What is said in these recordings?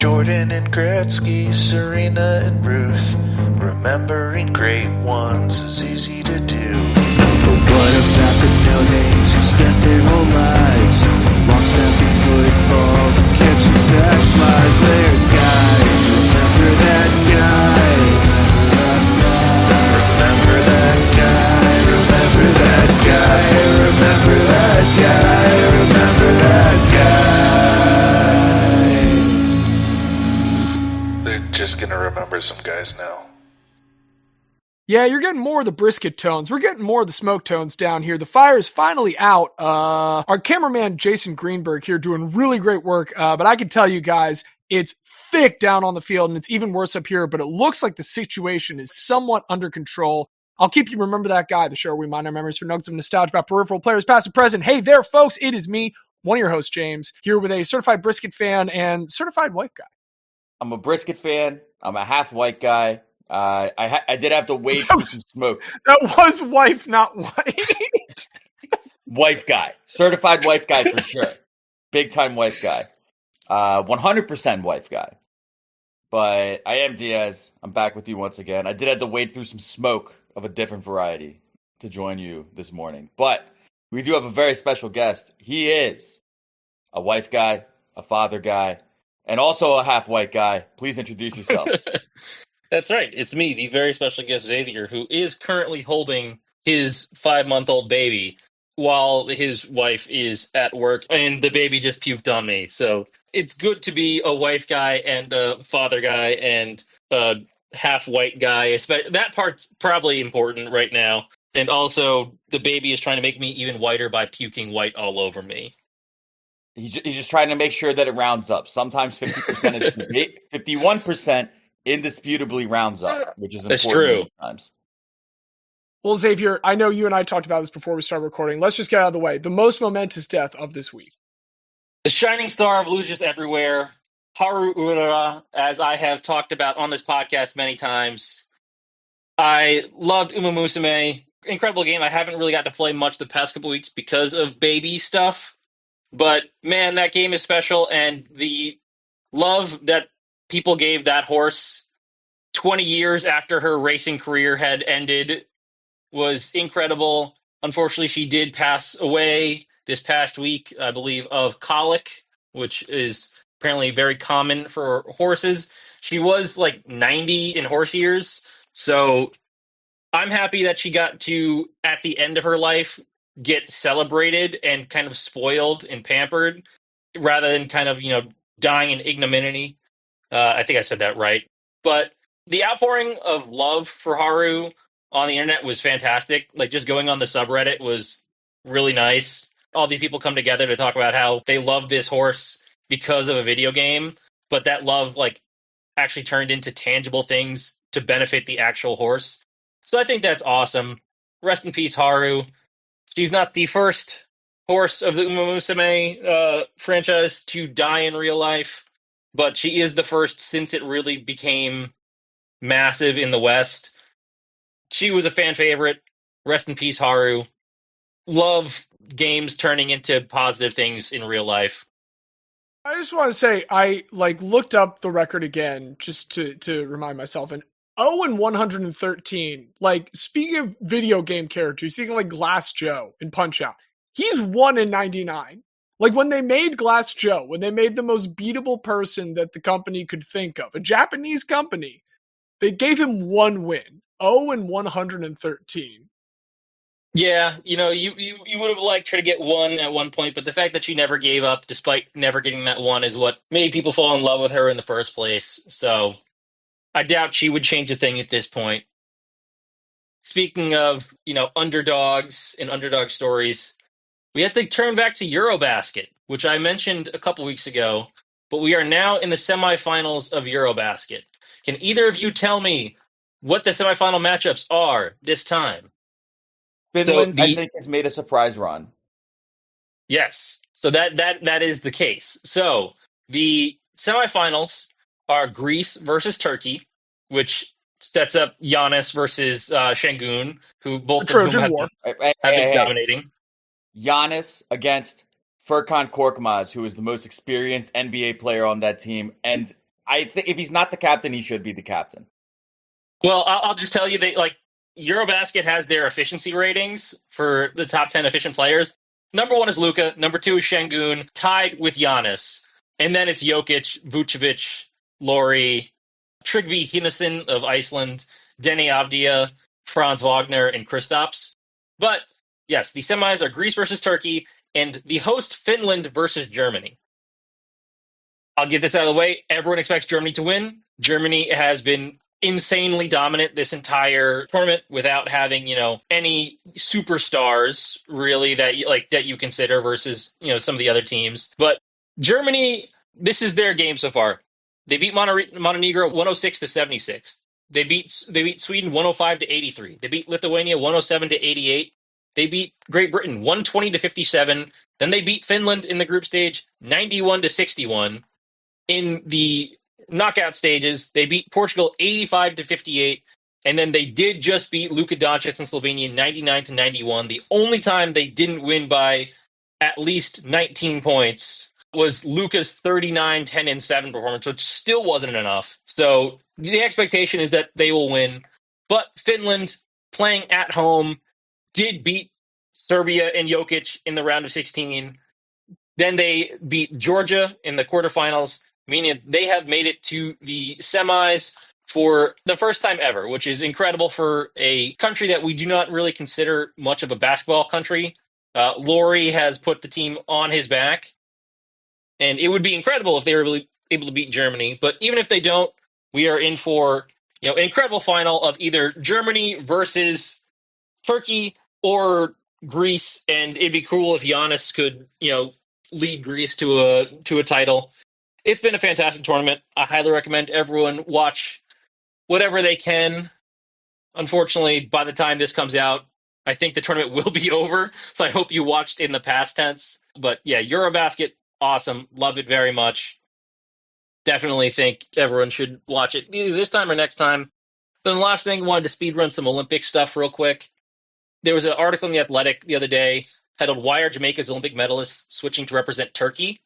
Jordan and Gretzky, Serena and Ruth. Remembering great ones is easy to do. But what about the no-names who spent their whole lives long snapping footballs and catching sack flies? They're guys, remember that guy. Remember that guy, remember that guy, remember that guy, remember that guy. They're just gonna remember some guys now. Yeah, you're getting more of the brisket tones. We're getting more of the smoke tones down here. The fire is finally out. Our cameraman, Jason Greenberg, here doing really great work. But I can tell you guys, it's thick down on the field, and it's even worse up here. But it looks like the situation is somewhat under control. I'll keep you Remember That Guy, the show where we mine our memories for nuggets of nostalgia about peripheral players, past and present. Hey there, folks. It is me, one of your hosts, James, here with a certified brisket fan and certified white guy. I'm a brisket fan. I'm a half white guy. I did have to wait for some smoke. That was wife, not white. Wife guy. Certified wife guy for sure. Big time wife guy. 100% wife guy. But I am Diaz. I'm back with you once again. I did have to wait through some smoke of a different variety to join you this morning. But we do have a very special guest. He is a wife guy, a father guy, and also a half white guy. Please introduce yourself. That's right. It's me, the very special guest Xavier, who is currently holding his 5-month-old baby while his wife is at work, and the baby just puked on me. So it's good to be a wife guy and a father guy and a half-white guy. That part's probably important right now. And also, the baby is trying to make me even whiter by puking white all over me. He's just trying to make sure that it rounds up. Sometimes 50% is 51%. Indisputably rounds up, which is important. That's true. Times. Well, Xavier, I know you and I talked about this before we started recording. Let's just get out of the way. The most momentous death of this week. The shining star of Lucius everywhere, Haru Urara, as I have talked about on this podcast many times. I loved Uma Musume. Incredible game. I haven't really got to play much the past couple weeks because of baby stuff. But, man, that game is special, and the love that people gave that horse 20 years after her racing career had ended was incredible. Unfortunately, she did pass away this past week, I believe, of colic, which is apparently very common for horses. She was like 90 in horse years, so I'm happy that she got to, at the end of her life, get celebrated and kind of spoiled and pampered rather than kind of, dying in ignominy. I think I said that right. But the outpouring of love for Haru on the internet was fantastic. Like, just going on the subreddit was really nice. All these people come together to talk about how they love this horse because of a video game, but that love, actually turned into tangible things to benefit the actual horse. So I think that's awesome. Rest in peace, Haru. She's not the first horse of the Uma Musume franchise to die in real life, but she is the first since it really became massive in the West. She was a fan favorite. Rest in peace, Haru. Love games turning into positive things in real life. I just want to say, I looked up the record again just to remind myself, and 0-113. Speaking of video game characters, you think like Glass Joe in Punch-Out. He's 1-99. When they made Glass Joe, when they made the most beatable person that the company could think of, a Japanese company, they gave him one win. 0-113. Yeah, you would have liked her to get one at one point, but the fact that she never gave up despite never getting that one is what made people fall in love with her in the first place. So I doubt she would change a thing at this point. Speaking of, underdogs and underdog stories, we have to turn back to Eurobasket, which I mentioned a couple weeks ago, but we are now in the semifinals of Eurobasket. Can either of you tell me what the semifinal matchups are this time? Finland, I think, has made a surprise run. Yes, so that is the case. So the semifinals are Greece versus Turkey, which sets up Giannis versus Şengün, who both of whom have been dominating. Giannis against Furkan Korkmaz, who is the most experienced NBA player on that team, and I think if he's not the captain, he should be the captain. Well, I'll just tell you that Eurobasket has their efficiency ratings for the top 10 efficient players. Number 1 is Luka. Number 2 is Şengün, tied with Giannis. And then it's Jokic, Vucevic, Laurie, Tryggvi Hinnesson of Iceland, Denny Avdia, Franz Wagner, and Kristaps. But yes, the semis are Greece versus Turkey and the host Finland versus Germany. I'll get this out of the way. Everyone expects Germany to win. Germany has been insanely dominant this entire tournament without having, any superstars really that you consider versus, some of the other teams. But Germany, this is their game so far. They beat Montenegro 106-76. They beat Sweden 105-83. They beat Lithuania 107-88. They beat Great Britain 120-57. Then they beat Finland in the group stage 91-61. In the knockout stages, they beat Portugal 85-58, and then they did just beat Luka Doncic and Slovenia 99-91. The only time they didn't win by at least 19 points was Luka's 39-10-7 performance, which still wasn't enough. So the expectation is that they will win. But Finland, playing at home, did beat Serbia and Jokic in the round of 16. Then they beat Georgia in the quarterfinals, meaning they have made it to the semis for the first time ever, which is incredible for a country that we do not really consider much of a basketball country. Laurie has put the team on his back, and it would be incredible if they were really able to beat Germany. But even if they don't, we are in for an incredible final of either Germany versus Turkey or Greece, and it'd be cool if Giannis could lead Greece to a title. It's been a fantastic tournament. I highly recommend everyone watch whatever they can. Unfortunately, by the time this comes out, I think the tournament will be over, so I hope you watched in the past tense. But yeah, Eurobasket, awesome. Love it very much. Definitely think everyone should watch it either this time or next time. Then the last thing, wanted to speed run some Olympic stuff real quick. There was an article in The Athletic the other day titled, "Why are Jamaica's Olympic medalists switching to represent Turkey?"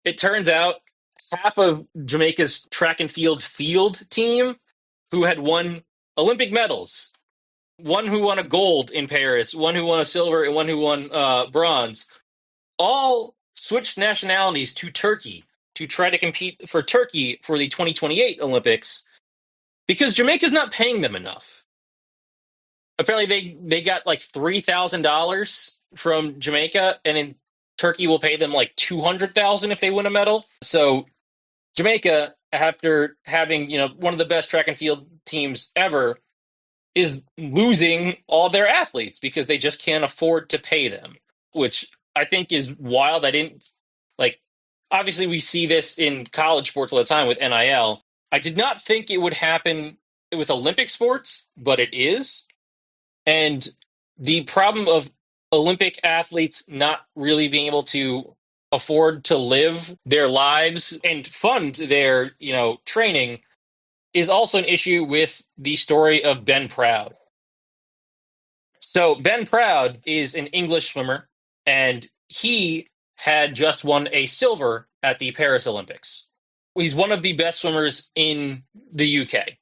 It turns out half of Jamaica's track and field team who had won Olympic medals, one who won a gold in Paris, one who won a silver, and one who won bronze, all switched nationalities to Turkey to try to compete for Turkey for the 2028 Olympics because Jamaica's not paying them enough. Apparently they got like $3,000 from Jamaica, and in Turkey will pay them like $200,000 if they win a medal. So Jamaica, after having one of the best track and field teams ever, is losing all their athletes because they just can't afford to pay them, which I think is wild. Obviously we see this in college sports all the time with NIL. I did not think it would happen with Olympic sports, but it is. And the problem of Olympic athletes not really being able to afford to live their lives and fund their, training is also an issue with the story of Ben Proud. So Ben Proud is an English swimmer, and he had just won a silver at the Paris Olympics. He's one of the best swimmers in the UK.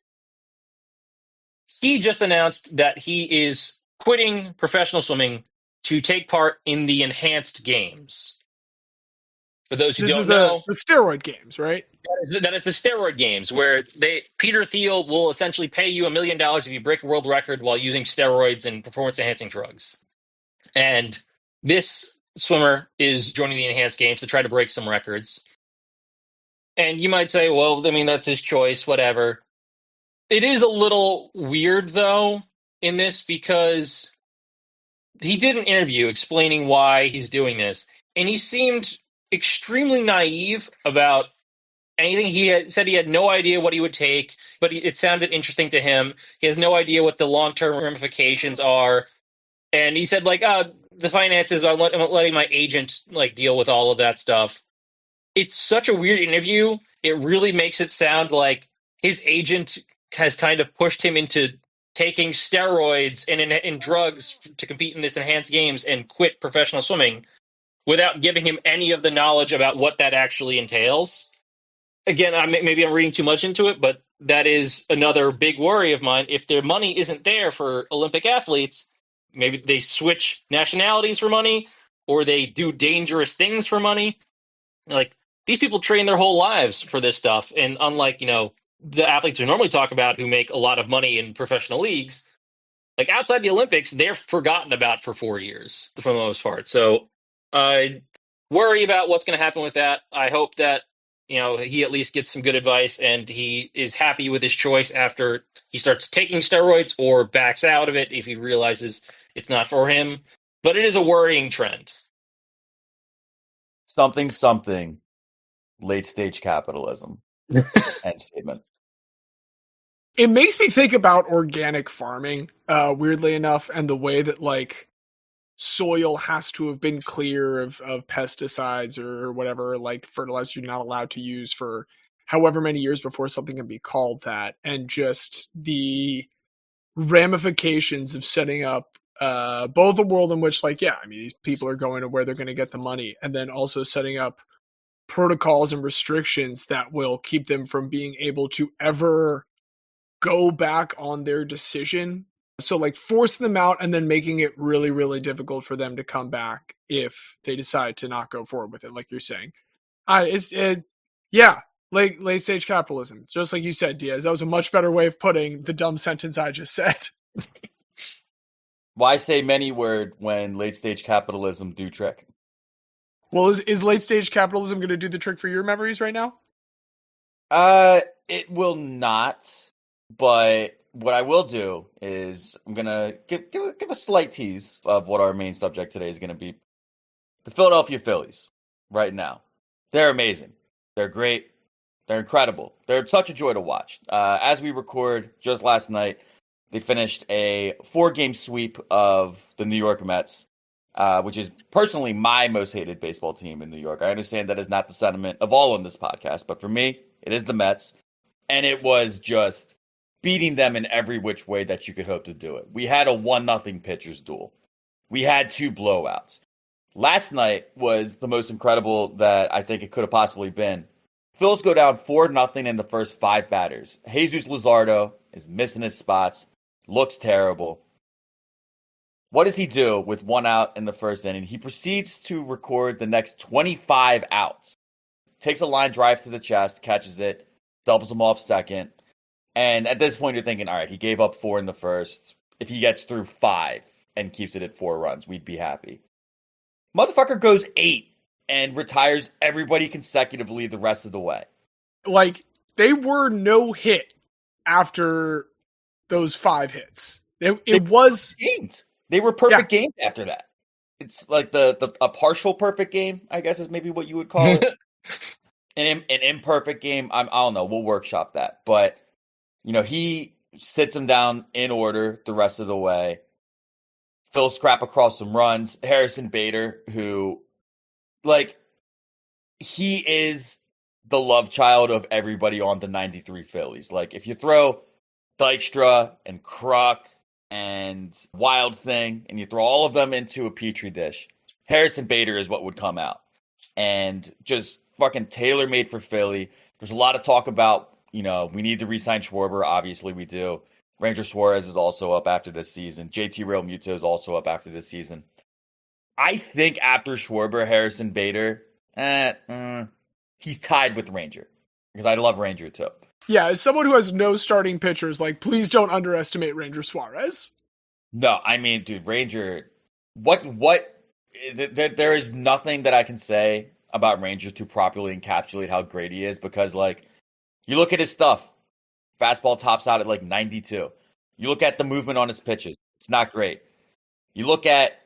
He just announced that he is quitting professional swimming to take part in the enhanced games. For those who don't know, the steroid games, right? That is the steroid games, where Peter Thiel will essentially pay you $1 million if you break a world record while using steroids and performance-enhancing drugs. And this swimmer is joining the enhanced games to try to break some records. And you might say, well, that's his choice, whatever. It is a little weird, though, in this, because he did an interview explaining why he's doing this, and he seemed extremely naive about anything. He said he had no idea what he would take, but it sounded interesting to him. He has no idea what the long-term ramifications are. And he said, the finances, I'm letting my agent, deal with all of that stuff. It's such a weird interview. It really makes it sound like his agent has kind of pushed him into taking steroids and drugs to compete in this enhanced games and quit professional swimming without giving him any of the knowledge about what that actually entails. again, maybe I'm reading too much into it, but that is another big worry of mine. If their money isn't there for Olympic athletes, maybe they switch nationalities for money, or they do dangerous things for money. Like, these people train their whole lives for this stuff, and unlike, the athletes we normally talk about who make a lot of money in professional leagues, like outside the Olympics, they're forgotten about for 4 years for the most part. So I worry about what's going to happen with that. I hope that he at least gets some good advice and he is happy with his choice after he starts taking steroids or backs out of it if he realizes it's not for him. But it is a worrying trend. Something, late stage capitalism. End statement. It makes me think about organic farming, weirdly enough, and the way that like soil has to have been clear of pesticides or whatever, like fertilizers you're not allowed to use for however many years before something can be called that, and just the ramifications of setting up both a world in which, like, people are going to where they're going to get the money, and then also setting up protocols and restrictions that will keep them from being able to ever go back on their decision. So like forcing them out and then making it really, really difficult for them to come back if they decide to not go forward with it, like you're saying. Like late stage capitalism. Just like you said, Diaz. That was a much better way of putting the dumb sentence I just said. Why say many word when late stage capitalism do trick? Well, is late stage capitalism going to do the trick for your memories right now? It will not. But what I will do is I'm gonna give a slight tease of what our main subject today is going to be. The Philadelphia Phillies, right now, they're amazing. They're great. They're incredible. They're such a joy to watch. As we record, just last night, they finished a 4-game sweep of the New York Mets, which is personally my most hated baseball team in New York. I understand that is not the sentiment of all on this podcast, but for me, it is the Mets, and it was just beating them in every which way that you could hope to do it. We had a 1-0 pitcher's duel. We had 2 blowouts. Last night was the most incredible that I think it could have possibly been. Phils go down 4-0 in the first 5 batters. Jesus Luzardo is missing his spots, looks terrible. What does he do with 1 out in the first inning? He proceeds to record the next 25 outs. Takes a line drive to the chest, catches it, doubles him off second. And at this point, you're thinking, all right, he gave up 4 in the first. If he gets through 5 and keeps it at 4 runs, we'd be happy. Motherfucker goes 8 and retires everybody consecutively the rest of the way. Like, they were no hit after those 5 hits. It was games. They were perfect games after that. It's like a partial perfect game, I guess is maybe what you would call it. An imperfect game. I don't know. We'll workshop that. But he sits him down in order the rest of the way. Phil scrap across some runs. Harrison Bader, who, he is the love child of everybody on the 93 Phillies. Like, if you throw Dykstra and Kruk and Wild Thing and you throw all of them into a petri dish, Harrison Bader is what would come out. And just fucking tailor-made for Philly. There's a lot of talk about, we need to re-sign Schwarber. Obviously, we do. Ranger Suarez is also up after this season. JT Realmuto is also up after this season. I think after Schwarber, Harrison Bader, he's tied with Ranger. Because I love Ranger, too. Yeah, as someone who has no starting pitchers, please don't underestimate Ranger Suarez. No, I mean, dude, Ranger, there is nothing that I can say about Ranger to properly encapsulate how great he is, because, you look at his stuff. Fastball tops out at 92. You look at the movement on his pitches. It's not great. You look at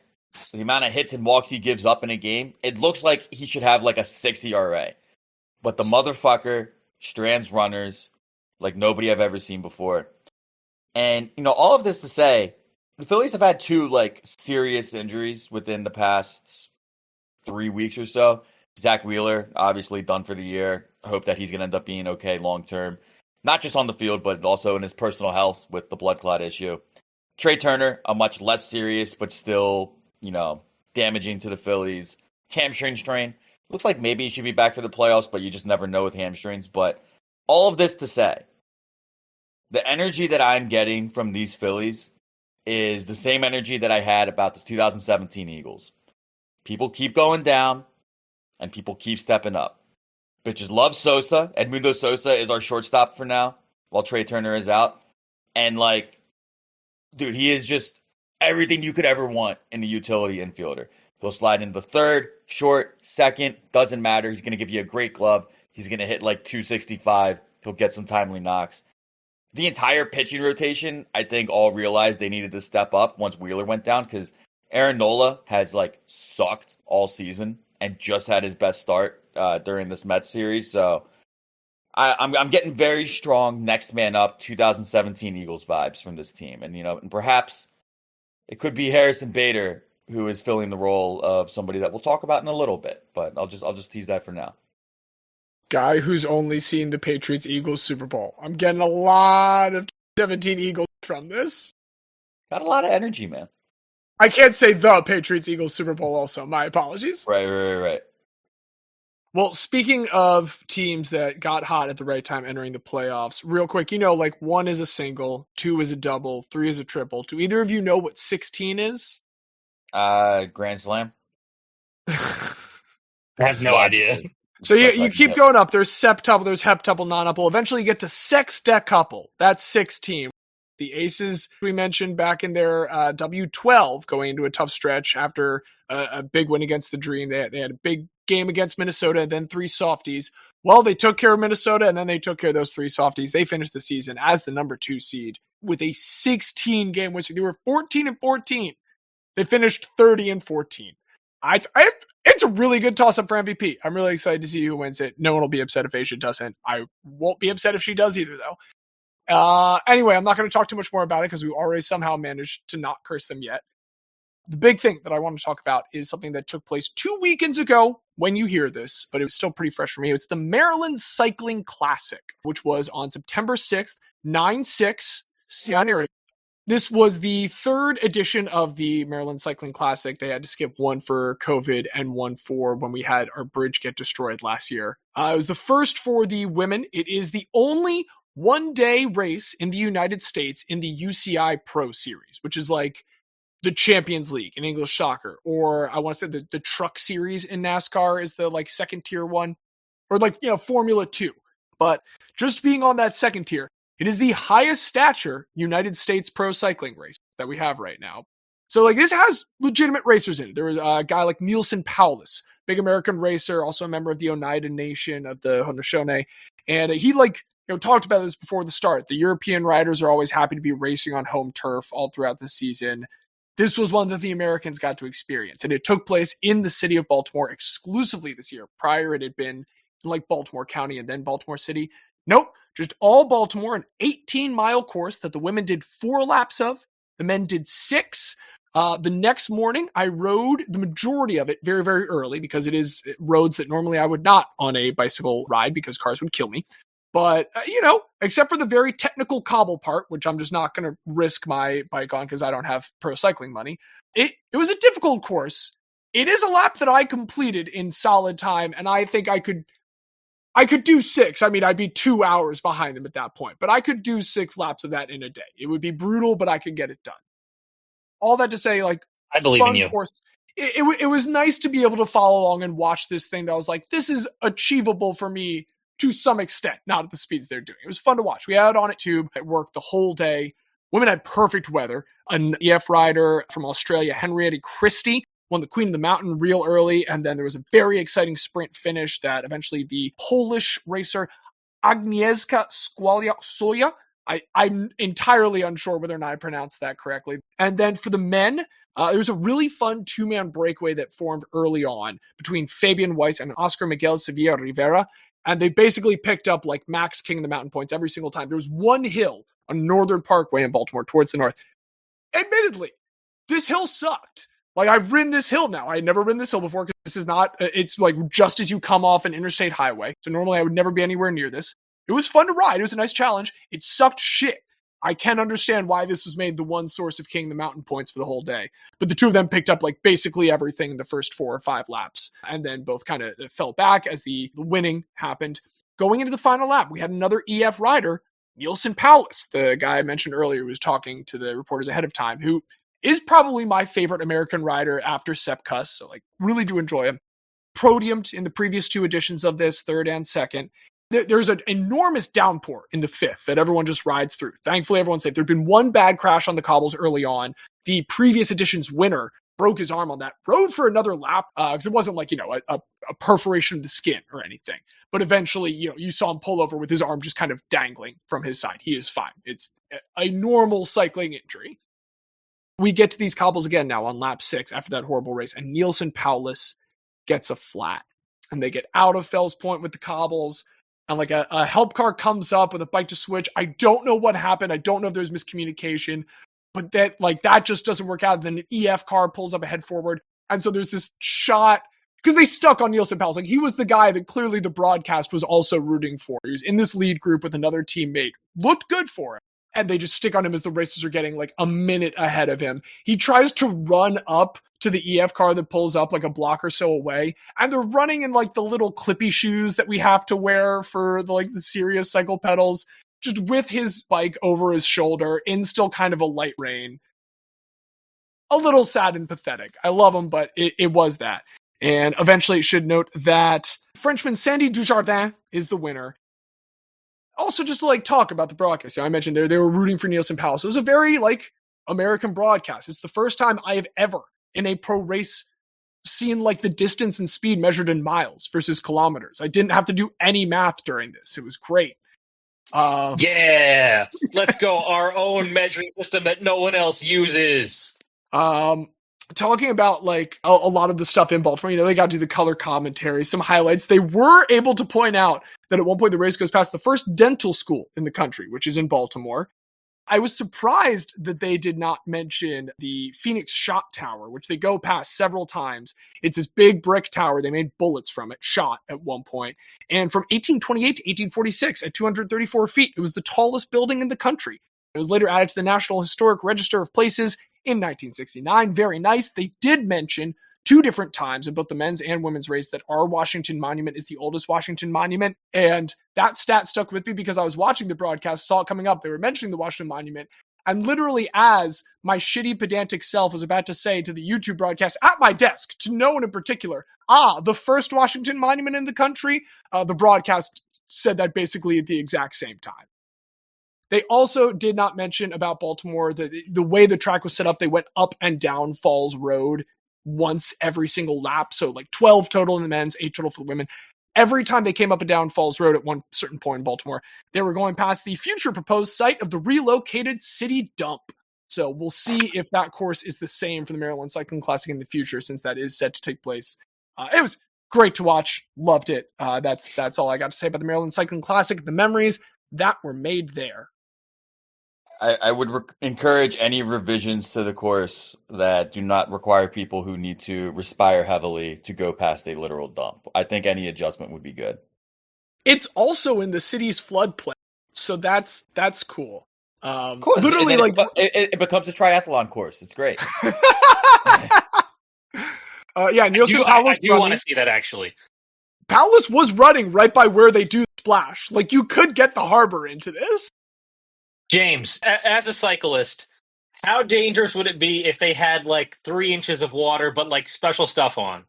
the amount of hits and walks he gives up in a game. It looks like he should have a 6 ERA. But the motherfucker strands runners like nobody I've ever seen before. And, all of this to say, the Phillies have had 2 serious injuries within the past 3 weeks or so. Zach Wheeler, obviously done for the year. I hope that he's going to end up being okay long term. Not just on the field, but also in his personal health with the blood clot issue. Trey Turner, a much less serious, but still, damaging to the Phillies. Hamstring strain. Looks like maybe he should be back for the playoffs, but you just never know with hamstrings. But all of this to say, the energy that I'm getting from these Phillies is the same energy that I had about the 2017 Eagles. People keep going down, and people keep stepping up. Bitches love Sosa. Edmundo Sosa is our shortstop for now, while Trey Turner is out. And, like, dude, he is just everything you could ever want in a utility infielder. He'll slide into the third, short, second, doesn't matter. He's going to give you a great glove. He's going to hit like 265. He'll get some timely knocks. The entire pitching rotation, I think, all realized they needed to step up once Wheeler went down because Aaron Nola has like sucked all season and just had his best start during this Mets series. So I'm getting very strong next man up 2017 Eagles vibes from this team. And, and perhaps it could be Harrison Bader who is filling the role of somebody that we'll talk about in a little bit. But I'll just tease that for now. Guy who's only seen the Patriots-Eagles Super Bowl. I'm getting a lot of 17 Eagles from this. Got a lot of energy, man. I can't say the Patriots-Eagles Super Bowl also. My apologies. Right. Well, speaking of teams that got hot at the right time entering the playoffs, real quick, like 1 is a single, 2 is a double, 3 is a triple. Do either of you know what 16 is? Grand Slam. I have no idea. So you keep going up. There's septuple, there's heptuple, nonuple. Eventually you get to sextuple. That's 16. The Aces, we mentioned back in their W12, going into a tough stretch after a big win against the Dream. They had a big game against Minnesota and then 3 softies. Well, they took care of Minnesota and then they took care of those 3 softies. They finished the season as the number 2 seed with a 16-game win streak. They were 14-14. They finished 30-14. It's a really good toss-up for MVP. I'm really excited to see who wins it. No one will be upset if Asia doesn't. I won't be upset if she does either, though. Anyway, I'm not going to talk too much more about it because we already somehow managed to not curse them yet. The big thing that I want to talk about is something that took place 2 weekends ago when you hear this, but it was still pretty fresh for me. It's the Maryland Cycling Classic, which was on September 6th, 9/6. This was the 3rd edition of the Maryland Cycling Classic. They had to skip 1 for COVID and 1 for when we had our bridge get destroyed last year. It was the first for the women. It is the only one-day race in the United States in the UCI Pro Series, which is like the Champions League in English soccer, or I want to say the Truck Series in NASCAR is the like second tier one, or like, Formula 2. But just being on that second tier, it is the highest stature United States pro cycling race that we have right now. So like this has legitimate racers in it. There was a guy like Nielsen Paulus, big American racer, also a member of the Oneida Nation of the Haudenosaunee. And he talked about this before the start. The European riders are always happy to be racing on home turf all throughout the season. This was one that the Americans got to experience. And it took place in the city of Baltimore exclusively this year. Prior, it had been in like Baltimore County and then Baltimore City. Nope, just all Baltimore, an 18-mile course that the women did 4 laps of. The men did 6. The next morning, I rode the majority of it very, very early because it is roads that normally I would not on a bicycle ride because cars would kill me. But, except for the very technical cobble part, which I'm just not going to risk my bike on because I don't have pro cycling money, it was a difficult course. It is a lap that I completed in solid time, and I think I could do 6. I mean, I'd be 2 hours behind them at that point, but I could do 6 laps of that in a day. It would be brutal, but I could get it done. All that to say, like, I believe in you. Course. It was nice to be able to follow along and watch this thing that I was like, this is achievable for me to some extent, not at the speeds they're doing. It was fun to watch. We had it on at Tube. It worked the whole day. Women had perfect weather. An EF rider from Australia, Henrietta Christie, won the Queen of the Mountain real early, and then there was a very exciting sprint finish that eventually the Polish racer Agnieszka Soja, I'm entirely unsure whether or not I pronounced that correctly. And then for the men, there was a really fun 2-man breakaway that formed early on between Fabian Weiss and Oscar Miguel Sevilla Rivera, and they basically picked up like max King of the Mountain points every single time. There was one hill on Northern Parkway in Baltimore towards the north. Admittedly, this hill sucked. Like, I've ridden this hill now. I had never ridden this hill before because this is not, it's like just as you come off an interstate highway. So normally I would never be anywhere near this. It was fun to ride. It was a nice challenge. It sucked shit. I can understand why this was made the one source of King the Mountain points for the whole day. But the two of them picked up like basically everything in the first 4 or 5 laps, and then both kind of fell back as the winning happened. Going into the final lap, we had another EF rider, Nielsen Paulus, the guy I mentioned earlier who was talking to the reporters ahead of time, who is probably my favorite American rider after Sepp Kuss, so like really do enjoy him. Podiumed in the previous 2 editions of this, 3rd and 2nd. There's an enormous downpour in the 5th that everyone just rides through. Thankfully, everyone's safe. There'd been one bad crash on the cobbles early on. The previous edition's winner broke his arm on that, rode for another lap, because it wasn't like, a perforation of the skin or anything. But eventually, you saw him pull over with his arm just kind of dangling from his side. He is fine. It's a normal cycling injury. We get to these cobbles again now on lap 6 after that horrible race, and Nielsen Paulus gets a flat. And they get out of Fells Point with the cobbles, and like a help car comes up with a bike to switch. I don't know what happened. I don't know if there's miscommunication, but that just doesn't work out. Then an EF car pulls up ahead forward. And so there's this shot, because they stuck on Nielsen Paulus. Like, he was the guy that clearly the broadcast was also rooting for. He was in this lead group with another teammate. Looked good for him. And they just stick on him as the racers are getting like a minute ahead of him. He tries to run up to the EF car that pulls up like a block or so away. And they're running in like the little clippy shoes that we have to wear for the serious cycle pedals, just with his bike over his shoulder in still kind of a light rain. A little sad and pathetic. I love him, but it was that. And eventually it should note that Frenchman Sandy Dujardin is the winner. Also, just to talk about the broadcast. I mentioned they were rooting for Nielsen Paulus. It was a very American broadcast. It's the first time I have ever in a pro race seen the distance and speed measured in miles versus kilometers. I didn't have to do any math during this. It was great. Yeah, let's go. Our own measuring system that no one else uses. Talking about a lot of the stuff in Baltimore, they got to do the color commentary, some highlights. They were able to point out that at one point the race goes past the first dental school in the country, which is in Baltimore. I was surprised that they did not mention the Phoenix Shot Tower, which they go past several times. It's this big brick tower. They made bullets from it, shot at one point. And from 1828 to 1846, at 234 feet, it was the tallest building in the country. It was later added to the National Historic Register of Places in 1969. Very nice. They did mention 2 different times in both the men's and women's race that our Washington Monument is the oldest Washington Monument. And that stat stuck with me because I was watching the broadcast, saw it coming up. They were mentioning the Washington Monument. And literally as my shitty pedantic self was about to say to the YouTube broadcast at my desk, to no one in particular, the first Washington Monument in the country, the broadcast said that basically at the exact same time. They also did not mention about Baltimore, the way the track was set up. They went up and down Falls Road once every single lap. So 12 total in the men's, 8 total for the women. Every time they came up and down Falls Road at one certain point in Baltimore, they were going past the future proposed site of the relocated city dump. So we'll see if that course is the same for the Maryland Cycling Classic in the future, since that is set to take place. It was great to watch. Loved it. That's all I got to say about the Maryland Cycling Classic. The memories that were made there. I would encourage any revisions to the course that do not require people who need to respire heavily to go past a literal dump. I think any adjustment would be good. It's also in the city's floodplain, so that's cool. Cool. Literally, it becomes a triathlon course. It's great. Yeah, Nielsen Paulus. I do want to see that, actually. Paulus was running right by where they do the splash. You could get the harbor into this. James, as a cyclist, how dangerous would it be if they had 3 inches of water, but special stuff on?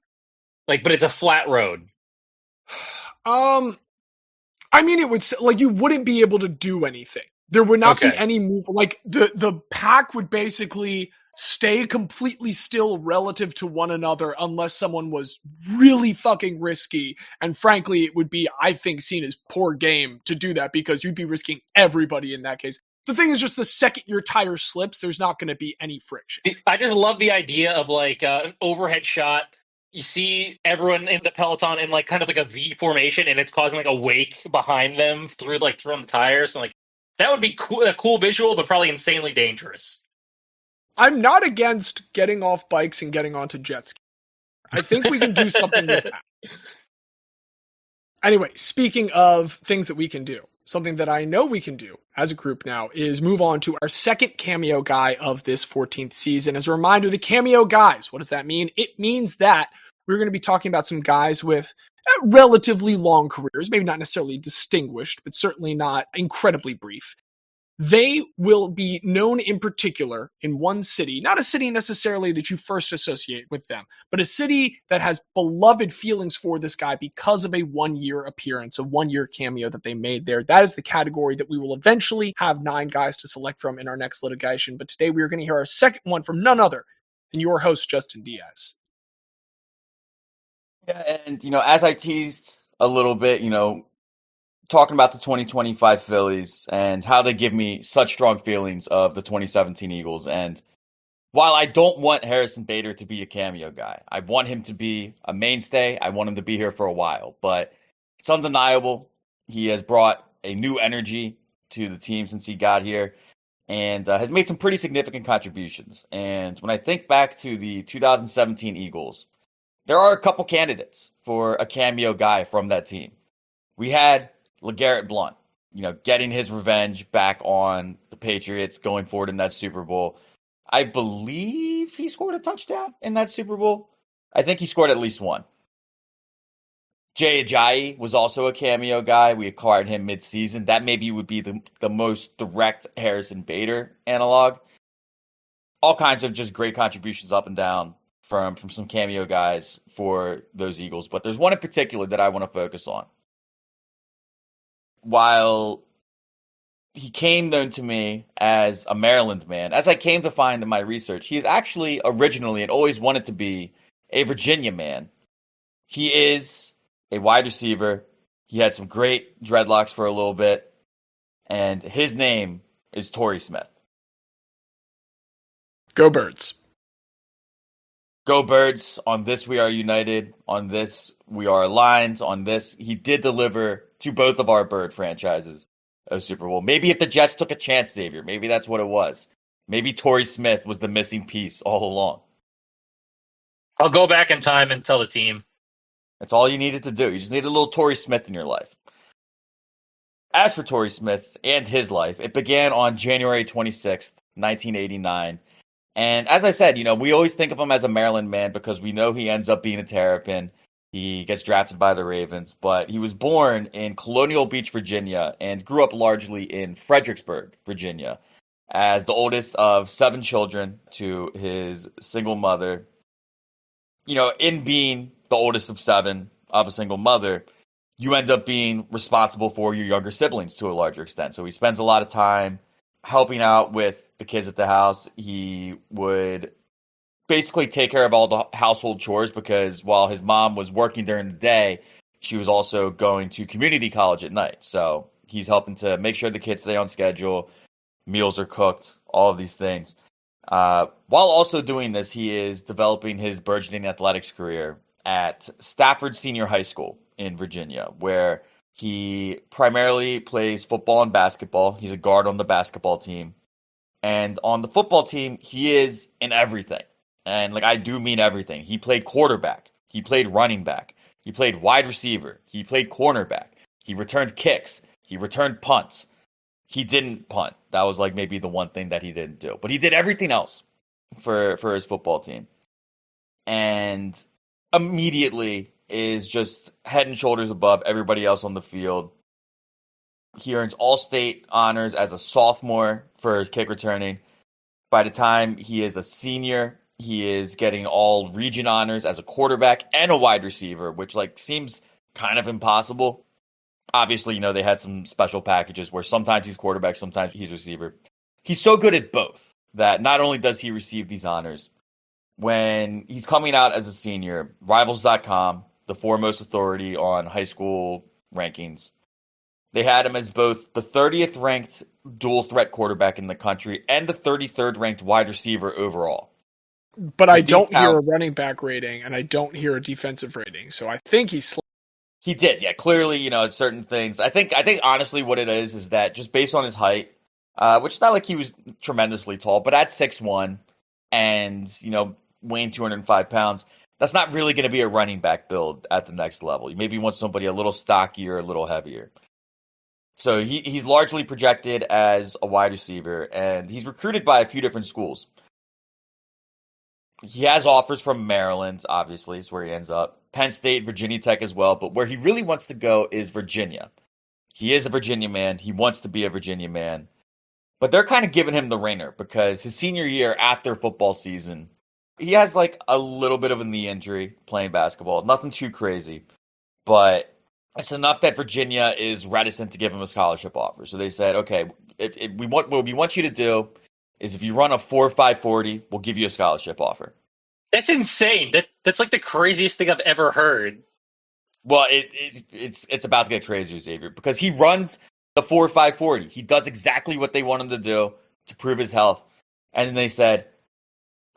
But it's a flat road. I mean, it would you wouldn't be able to do anything. There would not be any move. The pack would basically stay completely still relative to one another unless someone was really fucking risky. And frankly, it would be, I think, seen as poor game to do that because you'd be risking everybody in that case. The thing is just the second your tire slips, there's not going to be any friction. I just love the idea of an overhead shot. You see everyone in the peloton in kind of a V formation, and it's causing a wake behind them through from the tires. And that would be a cool visual, but probably insanely dangerous. I'm not against getting off bikes and getting onto jet ski. I think we can do something with that. Anyway, speaking of things that we can do, something that I know we can do as a group now is move on to our second cameo guy of this 14th season. As a reminder, the cameo guys, what does that mean? It means that we're going to be talking about some guys with relatively long careers, maybe not necessarily distinguished, but certainly not incredibly brief. They will be known in particular in one city, not a city necessarily that you first associate with them, but a city that has beloved feelings for this guy because of a 1-year appearance, a 1-year cameo that they made there. That is the category that we will eventually have 9 guys to select from in our next litigation. But today we are going to hear our second one from none other than your host, Justin Diaz. Yeah, and, as I teased a little bit, talking about the 2025 Phillies and how they give me such strong feelings of the 2017 Eagles. And while I don't want Harrison Bader to be a cameo guy, I want him to be a mainstay. I want him to be here for a while, but it's undeniable. He has brought a new energy to the team since he got here and has made some pretty significant contributions. And when I think back to the 2017 Eagles, there are a couple candidates for a cameo guy from that team. We had LeGarrette Blount, getting his revenge back on the Patriots going forward in that Super Bowl. I believe he scored a touchdown in that Super Bowl. I think he scored at least one. Jay Ajayi was also a cameo guy. We acquired him mid-season. That maybe would be the most direct Harrison Bader analog. All kinds of just great contributions up and down from some cameo guys for those Eagles. But there's one in particular that I want to focus on. While he came known to me as a Maryland man, as I came to find in my research, he is actually originally and always wanted to be a Virginia man. He is a wide receiver. He had some great dreadlocks for a little bit, and his name is Torrey Smith. Go Birds. Go Birds. On this, we are united. On this, we are aligned. On this, he did deliver to both of our Bird franchises a Super Bowl. Maybe if the Jets took a chance, Xavier, maybe that's what it was. Maybe Torrey Smith was the missing piece all along. I'll go back in time and tell the team. That's all you needed to do. You just needed a little Torrey Smith in your life. As for Torrey Smith and his life, it began on January 26th, 1989. And as I said, we always think of him as a Maryland man because we know he ends up being a Terrapin. He gets drafted by the Ravens, but he was born in Colonial Beach, Virginia, and grew up largely in Fredericksburg, Virginia, as the oldest of 7 children to his single mother. In being the oldest of 7 of a single mother, you end up being responsible for your younger siblings to a larger extent. So he spends a lot of time helping out with the kids at the house. He would basically take care of all the household chores because while his mom was working during the day, she was also going to community college at night. So he's helping to make sure the kids stay on schedule, meals are cooked, all of these things. While also doing this, he is developing his burgeoning athletics career at Stafford Senior High School in Virginia, where he primarily plays football and basketball. He's a guard on the basketball team. And on the football team, he is in everything. And I do mean everything. He played quarterback. He played running back. He played wide receiver. He played cornerback. He returned kicks. He returned punts. He didn't punt. That was maybe the one thing that he didn't do. But he did everything else for his football team. And immediately is just head and shoulders above everybody else on the field. He earns all-state honors as a sophomore for his kick returning. By the time he is a senior, he is getting all region honors as a quarterback and a wide receiver, which seems kind of impossible. Obviously, they had some special packages where sometimes he's quarterback, sometimes he's receiver. He's so good at both that not only does he receive these honors, when he's coming out as a senior, Rivals.com, the foremost authority on high school rankings, they had him as both the 30th ranked dual threat quarterback in the country and the 33rd ranked wide receiver overall. But I don't hear a running back rating, and I don't hear a defensive rating. So I think he did, yeah. Clearly, certain things. I think honestly what it is that just based on his height, which is not like he was tremendously tall, but at 6'1", and weighing 205 pounds, that's not really going to be a running back build at the next level. You maybe want somebody a little stockier, a little heavier. So he's largely projected as a wide receiver, and he's recruited by a few different schools. He has offers from Maryland, obviously, is where he ends up. Penn State, Virginia Tech as well, but where he really wants to go is Virginia. He is a Virginia man. He wants to be a Virginia man. But they're kind of giving him the ringer because his senior year after football season, he has like a little bit of a knee injury playing basketball. Nothing too crazy, but it's enough that Virginia is reticent to give him a scholarship offer. So they said, okay, what we want you to do is if you run a 4.5 40, we'll give you a scholarship offer. That's insane. That's like the craziest thing I've ever heard. Well, it's about to get crazier, Xavier, because he runs the 4.5 40. He does exactly what they want him to do to prove his health. And then they said,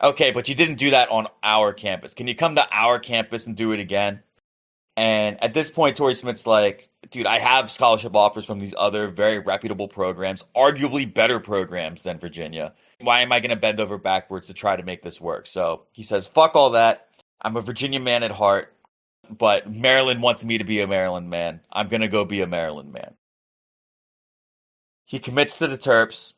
okay, but you didn't do that on our campus. Can you come to our campus and do it again? And at this point, Torrey Smith's like, dude, I have scholarship offers from these other very reputable programs, arguably better programs than Virginia. Why am I going to bend over backwards to try to make this work? So he says, fuck all that. I'm a Virginia man at heart, but Maryland wants me to be a Maryland man. I'm going to go be a Maryland man. He commits to the Terps.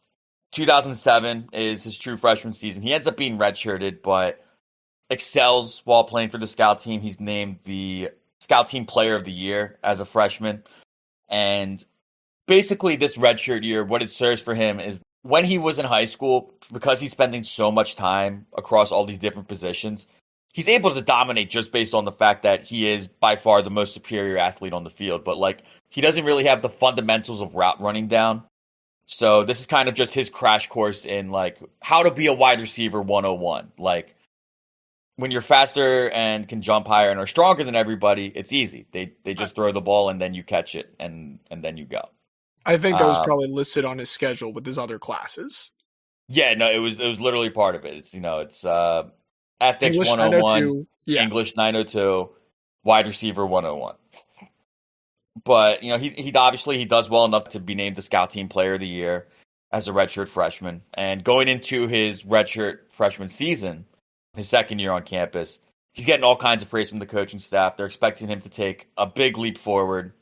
2007 is his true freshman season. He ends up being redshirted, but excels while playing for the scout team. He's named the Scout Team Player of the Year as a freshman. And basically this redshirt year, what it serves for him is when he was in high school, because he's spending so much time across all these different positions, he's able to dominate just based on the fact that he is by far the most superior athlete on the field. But like, he doesn't really have the fundamentals of route running down. So this is kind of just his crash course in like how to be a wide receiver 101. Like, when you're faster and can jump higher and are stronger than everybody, it's easy. They just throw the ball and then you catch it and then you go. I think that was probably listed on his schedule with his other classes. Yeah, no, it was literally part of it. It's it's ethics English 101, yeah. English 902, wide receiver 101. But he obviously he does well enough to be named the Scout Team Player of the Year as a redshirt freshman. And going into his redshirt freshman season, his second year on campus, he's getting all kinds of praise from the coaching staff. They're expecting him to take a big leap forward.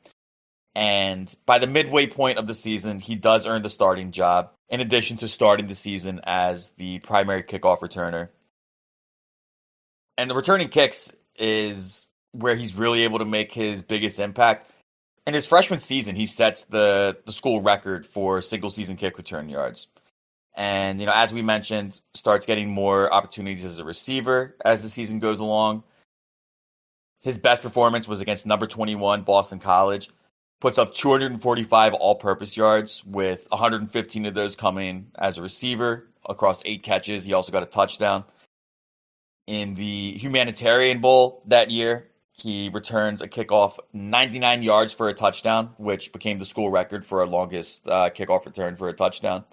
And by the midway point of the season, he does earn the starting job, in addition to starting the season as the primary kickoff returner. And the returning kicks is where he's really able to make his biggest impact. In his freshman season, he sets the school record for single season kick return yards. And, as we mentioned, starts getting more opportunities as a receiver as the season goes along. His best performance was against number 21, Boston College. Puts up 245 all-purpose yards, with 115 of those coming as a receiver across 8 catches. He also got a touchdown. In the Humanitarian Bowl that year, he returns a kickoff 99 yards for a touchdown, which became the school record for a longest kickoff return for a touchdown.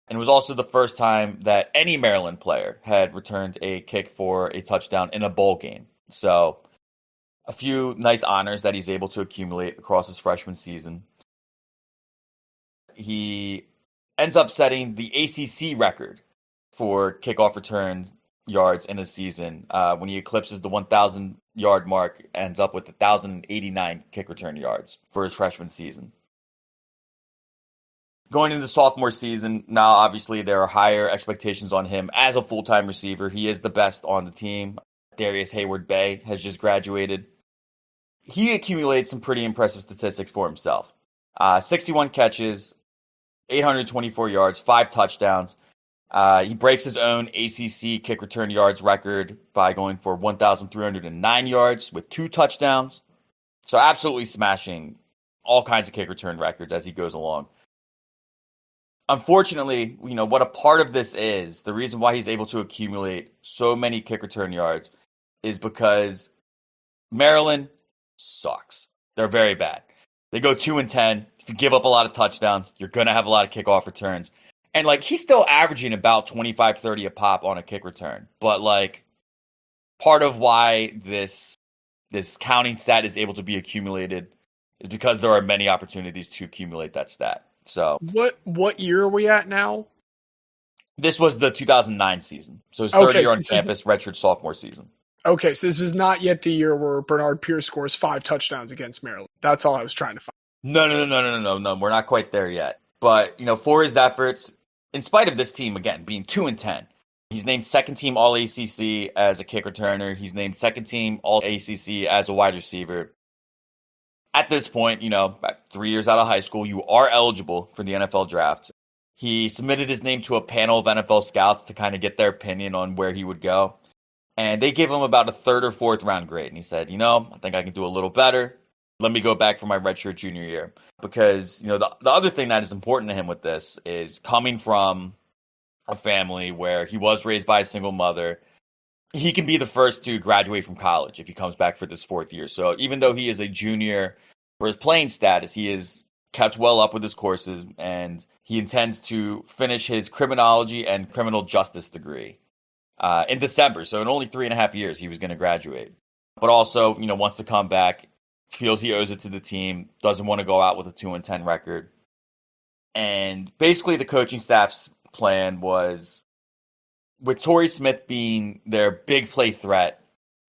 And it was also the first time that any Maryland player had returned a kick for a touchdown in a bowl game. So a few nice honors that he's able to accumulate across his freshman season. He ends up setting the ACC record for kickoff return yards in a season when he eclipses the 1,000-yard mark, ends up with 1,089 kick return yards for his freshman season. Going into the sophomore season, now obviously there are higher expectations on him as a full-time receiver. He is the best on the team. Darius Hayward-Bay has just graduated. He accumulates some pretty impressive statistics for himself. 61 catches, 824 yards, 5 touchdowns. He breaks his own ACC kick return yards record by going for 1,309 yards with 2 touchdowns. So absolutely smashing all kinds of kick return records as he goes along. Unfortunately, what a part of this is, the reason why he's able to accumulate so many kick return yards is because Maryland sucks. They're very bad. They go 2-10. If you give up a lot of touchdowns, you're going to have a lot of kickoff returns. And, he's still averaging about 25-30 a pop on a kick return. But, part of why this counting stat is able to be accumulated is because there are many opportunities to accumulate that stat. So what year are we at now? This was the 2009 season. So his third year on campus, redshirt sophomore season. Okay, so this is not yet the year where Bernard Pierce scores 5 touchdowns against Maryland. That's all I was trying to find. No. We're not quite there yet. But, for his efforts, in spite of this team, again, being 2-10, he's named second team All ACC as a kick returner. He's named second team All ACC as a wide receiver. At this point, about 3 years out of high school, you are eligible for the NFL draft. He submitted his name to a panel of NFL scouts to kind of get their opinion on where he would go. And they gave him about a third or fourth round grade. And he said, I think I can do a little better. Let me go back for my redshirt junior year. Because, the other thing that is important to him with this is coming from a family where he was raised by a single mother. He can be the first to graduate from college if he comes back for this fourth year. So even though he is a junior for his playing status, he is kept well up with his courses, and he intends to finish his criminology and criminal justice degree in December. So in only 3.5 years, he was going to graduate. But also, wants to come back, feels he owes it to the team, doesn't want to go out with a 2-10 record. And basically the coaching staff's plan was, with Torrey Smith being their big play threat,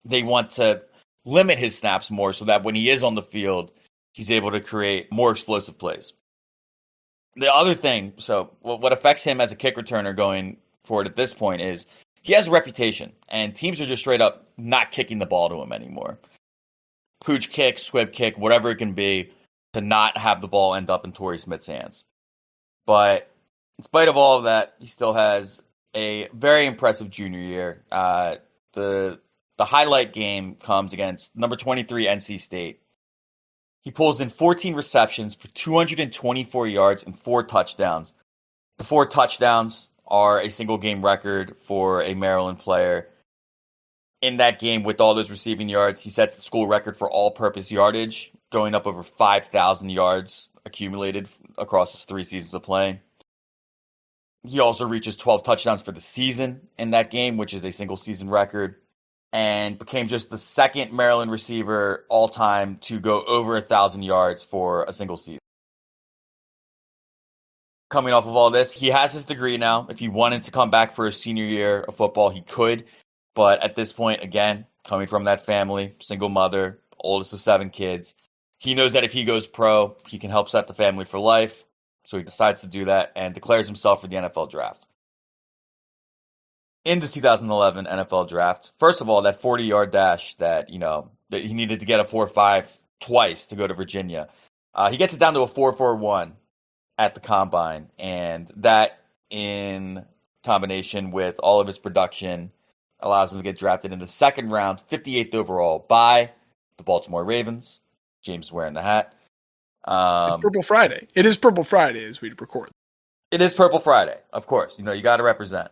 they want to limit his snaps more so that when he is on the field, he's able to create more explosive plays. The other thing, so what affects him as a kick returner going forward at this point is he has a reputation, and teams are just straight up not kicking the ball to him anymore. Pooch kick, squib kick, whatever it can be, to not have the ball end up in Torrey Smith's hands. But in spite of all of that, he still has a very impressive junior year. The highlight game comes against number 23 NC State. He pulls in 14 receptions for 224 yards and 4 touchdowns. The 4 touchdowns are a single game record for a Maryland player. In that game, with all those receiving yards, he sets the school record for all-purpose yardage, going up over 5,000 yards accumulated across his 3 seasons of playing. He also reaches 12 touchdowns for the season in that game, which is a single-season record, and became just the second Maryland receiver all-time to go over 1,000 yards for a single season. Coming off of all this, he has his degree now. If he wanted to come back for his senior year of football, he could. But at this point, again, coming from that family, single mother, oldest of 7 kids, he knows that if he goes pro, he can help set the family for life. So he decides to do that and declares himself for the NFL draft. In the 2011 NFL draft, first of all, that 40-yard dash that he needed to get a 4.5 twice to go to Virginia, he gets it down to a 4.41 at the combine, and that, in combination with all of his production, allows him to get drafted in the second round, 58th overall, by the Baltimore Ravens. James is wearing the hat. It's Purple Friday. It is Purple Friday as we record. It is Purple Friday, of course. You got to represent.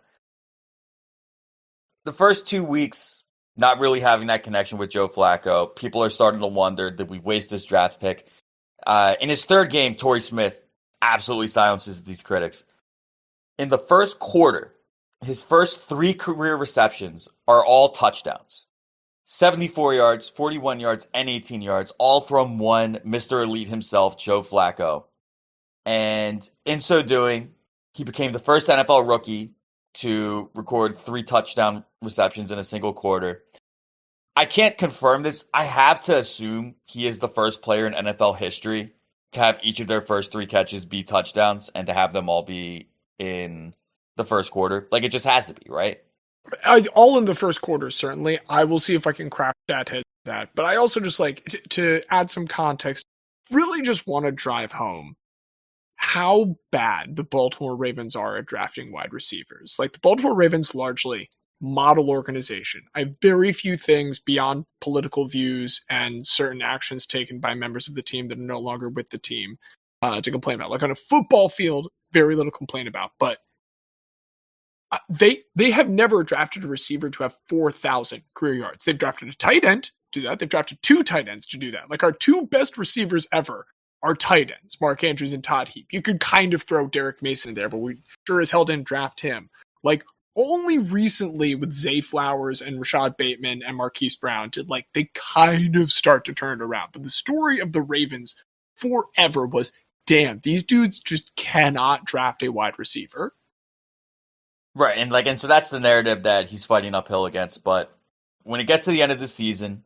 The first 2 weeks, not really having that connection with Joe Flacco, people are starting to wonder, did we waste this draft pick? In his third game, Torrey Smith absolutely silences these critics. In the first quarter, his first 3 career receptions are all touchdowns. 74 yards, 41 yards, and 18 yards, all from one Mr. Elite himself, Joe Flacco. And in so doing, he became the first NFL rookie to record 3 touchdown receptions in a single quarter. I can't confirm this. I have to assume he is the first player in NFL history to have each of their first 3 catches be touchdowns and to have them all be in the first quarter. Like, it just has to be, right? All in the first quarter, certainly. I will see if I can craft that head that. But I also just like to add some context, really just want to drive home how bad the Baltimore Ravens are at drafting wide receivers. Like, the Baltimore Ravens, largely model organization. I have very few things beyond political views and certain actions taken by members of the team that are no longer with the team to complain about. Like, on a football field, very little complain about. But they have never drafted a receiver to have 4,000 career yards. They've drafted a tight end to do that. They've drafted 2 tight ends to do that. Like, our 2 best receivers ever are tight ends, Mark Andrews and Todd Heap. You could kind of throw Derek Mason in there, but we sure as hell didn't draft him. Like, only recently with Zay Flowers and Rashad Bateman and Marquise Brown did, like, they kind of start to turn it around. But the story of the Ravens forever was, damn, these dudes just cannot draft a wide receiver. Right, and so that's the narrative that he's fighting uphill against. But when it gets to the end of the season,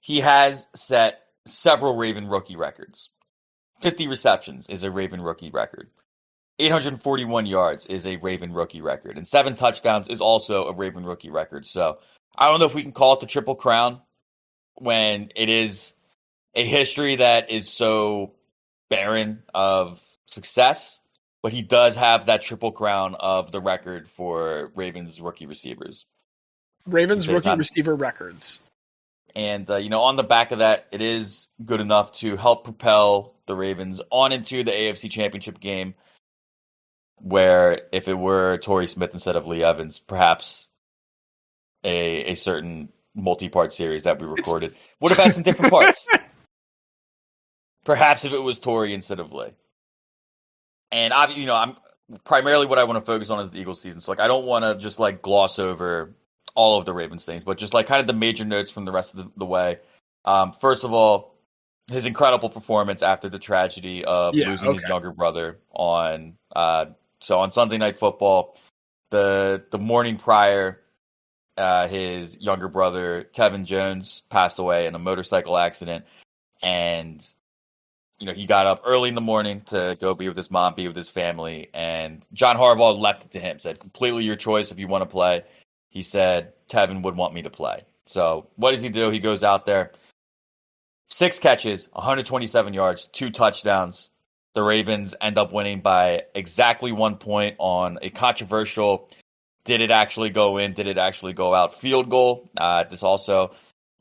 he has set several Raven rookie records. 50 receptions is a Raven rookie record. 841 yards is a Raven rookie record. And 7 touchdowns is also a Raven rookie record. So I don't know if we can call it the Triple Crown when it is a history that is so barren of success, but he does have that Triple Crown of the record for Ravens rookie receivers. Ravens rookie receiver records. And, on the back of that, it is good enough to help propel the Ravens on into the AFC Championship game, where if it were Torrey Smith instead of Lee Evans, perhaps a certain multi-part series that we recorded would have had some different parts. Perhaps if it was Torrey instead of Lee. And, I'm primarily what I want to focus on is the Eagles season. So, I don't want to just, gloss over all of the Ravens things, but just kind of the major notes from the rest of the way. First of all, his incredible performance after the tragedy of losing his younger brother on Sunday Night Football, the morning prior, his younger brother Tevin Jones passed away in a motorcycle accident, and he got up early in the morning to go be with his mom, be with his family, and John Harbaugh left it to him, said, completely your choice if you want to play. He said, Tevin would want me to play. So what does he do? He goes out there, 6 catches, 127 yards, 2 touchdowns. The Ravens end up winning by exactly 1 point on a controversial, did it actually go in, did it actually go out field goal. This also,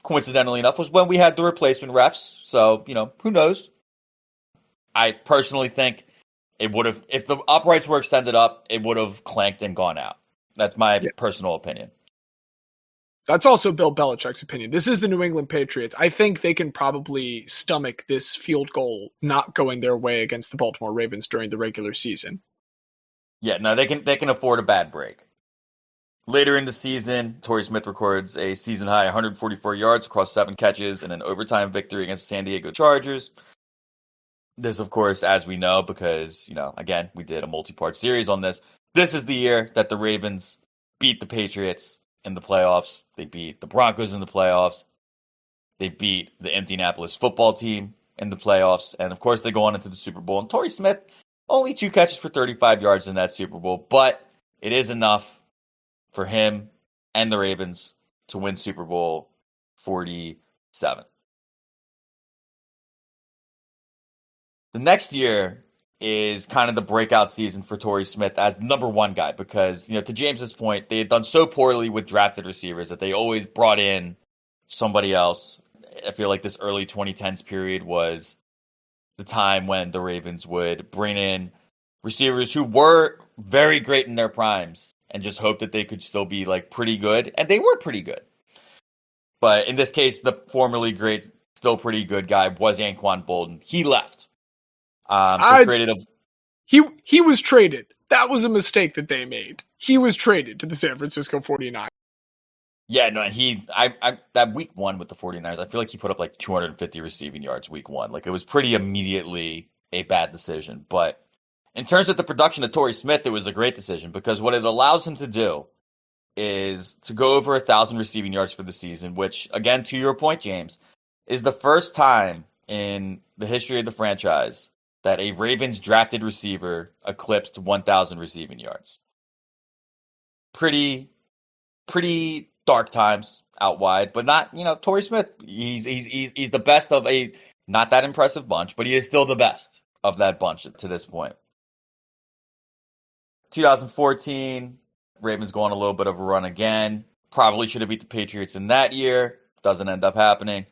coincidentally enough, was when we had the replacement refs. So, who knows? I personally think it would have, if the uprights were extended up, it would have clanked and gone out. That's my personal opinion. That's also Bill Belichick's opinion. This is the New England Patriots. I think they can probably stomach this field goal not going their way against the Baltimore Ravens during the regular season. Yeah, no, they can afford a bad break. Later in the season, Torrey Smith records a season-high 144 yards across 7 catches in an overtime victory against the San Diego Chargers. This, of course, as we know, because, again, we did a multi-part series on this. This is the year that the Ravens beat the Patriots in the playoffs. They beat the Broncos in the playoffs. They beat the Indianapolis football team in the playoffs. And, of course, they go on into the Super Bowl. And Torrey Smith, only 2 catches for 35 yards in that Super Bowl. But it is enough for him and the Ravens to win Super Bowl 47. The next year is kind of the breakout season for Torrey Smith as the number 1 guy because, to James's point, they had done so poorly with drafted receivers that they always brought in somebody else. I feel like this early 2010s period was the time when the Ravens would bring in receivers who were very great in their primes and just hope that they could still be pretty good. And they were pretty good. But in this case, the formerly great, still pretty good guy was Anquan Boldin. He left. He was traded. That was a mistake that they made. He was traded to the San Francisco 49ers. Yeah, no, and that week 1 with the 49ers, I feel like he put up 250 receiving yards week 1. It was pretty immediately a bad decision. But in terms of the production of Torrey Smith, it was a great decision because what it allows him to do is to go over 1,000 receiving yards for the season, which, again, to your point, James, is the first time in the history of the franchise that a Ravens drafted receiver eclipsed 1,000 receiving yards. Pretty dark times out wide, but not, Torrey Smith. He's the best of a not that impressive bunch, but he is still the best of that bunch to this point. 2014, Ravens go on a little bit of a run again. Probably should have beat the Patriots in that year. Doesn't end up happening.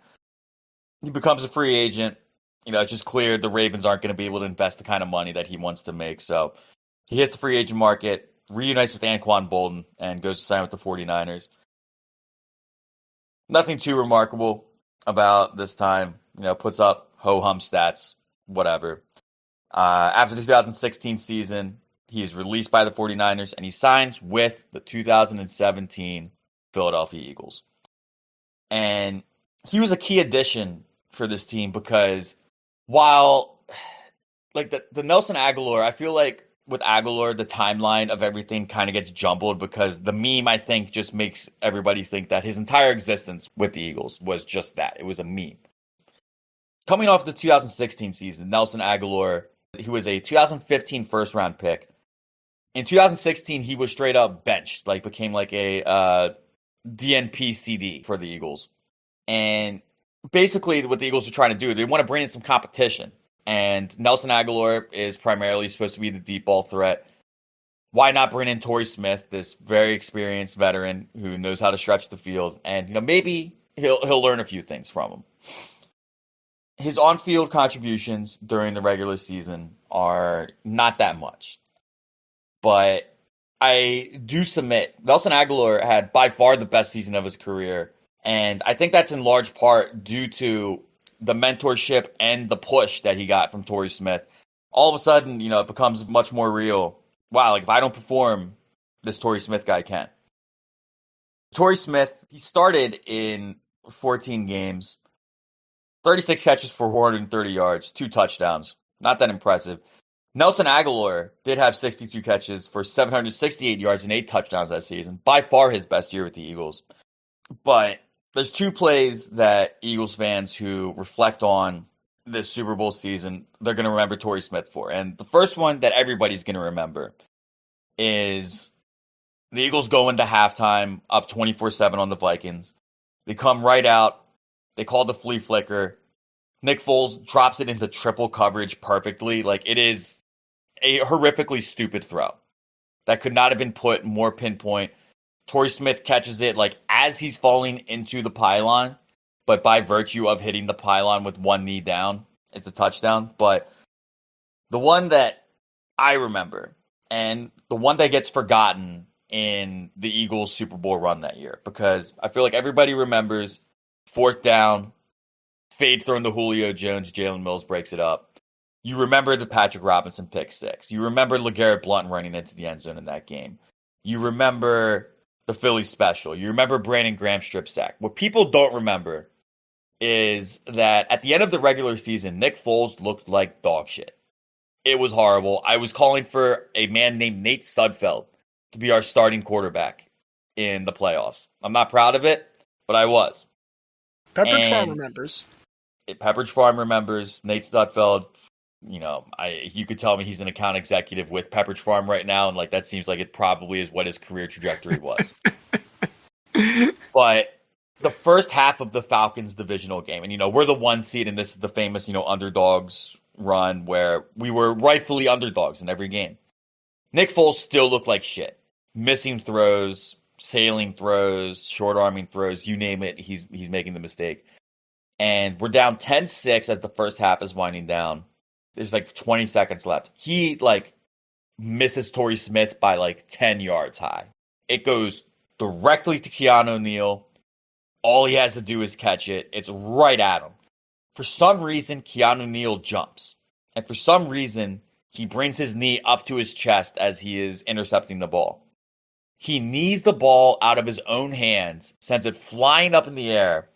He becomes a free agent. It's just clear the Ravens aren't going to be able to invest the kind of money that he wants to make. So he hits the free agent market, reunites with Anquan Boldin, and goes to sign with the 49ers. Nothing too remarkable about this time. Puts up ho-hum stats, whatever. After the 2016 season, he is released by the 49ers, and he signs with the 2017 Philadelphia Eagles. And he was a key addition for this team because while, the Nelson Aguilar, I feel like with Aguilar, the timeline of everything kind of gets jumbled because the meme, I think, just makes everybody think that his entire existence with the Eagles was just that. It was a meme. coming off the 2016 season, Nelson Aguilar, he was a 2015 first-round pick. In 2016, he was straight up benched, like became like a DNP CD for the Eagles. And basically what the Eagles are trying to do, they want to bring in some competition. And Nelson Aguilar is primarily supposed to be the deep ball threat. Why not bring in Torrey Smith, this very experienced veteran who knows how to stretch the field, and maybe he'll learn a few things from him. His on-field contributions during the regular season are not that much. But I do submit, Nelson Aguilar had by far the best season of his career, and I think that's in large part due to the mentorship and the push that he got from Torrey Smith. All of a sudden, it becomes much more real. Wow, like if I don't perform, this Torrey Smith guy can. Torrey Smith, he started in 14 games, 36 catches for 430 yards, 2 touchdowns. Not that impressive. Nelson Aguilar did have 62 catches for 768 yards and 8 touchdowns that season. By far his best year with the Eagles. But there's 2 plays that Eagles fans who reflect on this Super Bowl season, they're going to remember Torrey Smith for. And the first one that everybody's going to remember is the Eagles go into halftime up 24-7 on the Vikings. They come right out. They call the flea flicker. Nick Foles drops it into triple coverage perfectly. Like, it is a horrifically stupid throw that could not have been put more pinpoint. Torrey Smith catches it like as he's falling into the pylon, but by virtue of hitting the pylon with one knee down, it's a touchdown. But the one that I remember, and the one that gets forgotten in the Eagles Super Bowl run that year, because I feel like everybody remembers 4th down, fade thrown to Julio Jones, Jalen Mills breaks it up. You remember the Patrick Robinson pick 6. You remember LeGarrette Blount running into the end zone in that game. You remember the Philly special. You remember Brandon Graham's strip sack. What people don't remember is that at the end of the regular season, Nick Foles looked like dog shit. It was horrible. I was calling for a man named Nate Sudfeld to be our starting quarterback in the playoffs. I'm not proud of it, but I was. Pepperidge Farm remembers. Pepperidge Farm remembers. Nate Sudfeld, you could tell me he's an account executive with Pepperidge Farm right now, and that seems like it probably is what his career trajectory was. But the first half of the Falcons divisional game, and we're the 1 seed, and this is the famous underdogs run where we were rightfully underdogs in every game. Nick Foles still looked like shit, missing throws, sailing throws, short arming throws, you name it, he's making the mistake. And we're down 10-6 as the first half is winding down. There's 20 seconds left. He misses Torrey Smith by 10 yards high. It goes directly to Keanu Neal. All he has to do is catch it. It's right at him. For some reason, Keanu Neal jumps. And for some reason, he brings his knee up to his chest as he is intercepting the ball. He knees the ball out of his own hands, sends it flying up in the air.